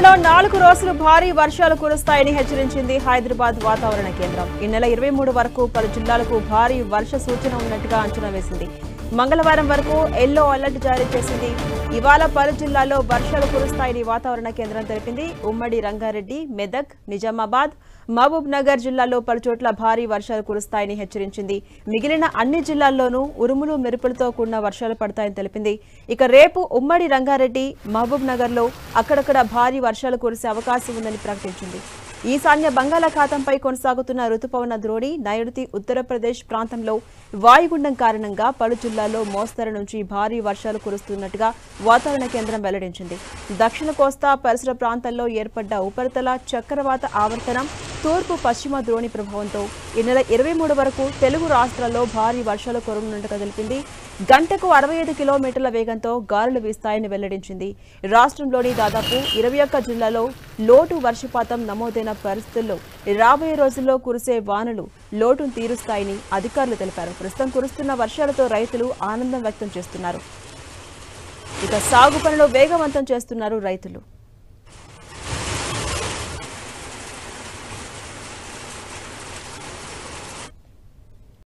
రాష్ట్రంలో 4 రోజులు భారీ వర్షాలు కురుస్తాయని హెచ్చరించింది హైదరాబాద్ వాతావరణ కేంద్రం. ఈ నెల 23 వరకు పలు జిల్లాలకు భారీ వర్ష సూచన ఉన్నట్టుగా అంచనా వేసింది. మంగళవారం వరకు ఎల్లో అలర్ట్ జారీ చేసింది. ఇవాళ పలు జిల్లాల్లో వర్షాలు కురుస్తాయని వాతావరణ కేంద్రం తెలిపింది. ఉమ్మడి రంగారెడ్డి, మెదక్, నిజామాబాద్, మహబూబ్ నగర్ జిల్లాల్లో పలుచోట్ల భారీ వర్షాలు కురుస్తాయని హెచ్చరించింది. మిగిలిన అన్ని జిల్లాల్లోనూ ఉరుములు మెరుపులతో కూడిన వర్షాలు పడతాయని తెలిపింది. ఇక రేపు ఉమ్మడి రంగారెడ్డి, మహబూబ్ నగర్లో అక్కడక్కడ భారీ వర్షాలు కురిసే అవకాశం ఉందని ప్రకటించింది. ఈశాన్య బంగాళాఖాతంపై కొనసాగుతున్న రుతుపవన ద్రోణి నైరుతి ఉత్తరప్రదేశ్ ప్రాంతంలో వాయుగుండం కారణంగా పలు జిల్లాల్లో మోస్తరు నుంచి భారీ వర్షాలు కురుస్తున్నట్టుగా వాతావరణ కేంద్రం వెల్లడించింది. దక్షిణ కోస్తా పరిసర ప్రాంతాల్లో ఏర్పడ్డ ఉపరితల చక్రవాత ఆవర్తనం, తూర్పు పశ్చిమ ద్రోణి ప్రభావంతో ఈ నెల 23 వరకు తెలుగు రాష్ట్రాల్లో భారీ వర్షాలు కురవనున్నట్టుగా తెలిపింది. గంటకు 65 కిలోమీటర్ల వేగంతో గాలులు వీస్తాయని వెల్లడించింది. రాష్ట్రంలోని దాదాపు 21 జిల్లాల్లో లోటు వర్షపాతం నమోదైన పరిస్థితుల్లో రాబోయే రోజుల్లో కురిసే వానలు లోటును తీరుస్తాయని అధికారులు తెలిపారు. ప్రస్తుతం కురుస్తున్న వర్షాలతో రైతులు ఆనందం వ్యక్తం చేస్తున్నారు. ఇక సాగు పనులు వేగవంతం చేస్తున్నారు రైతులు.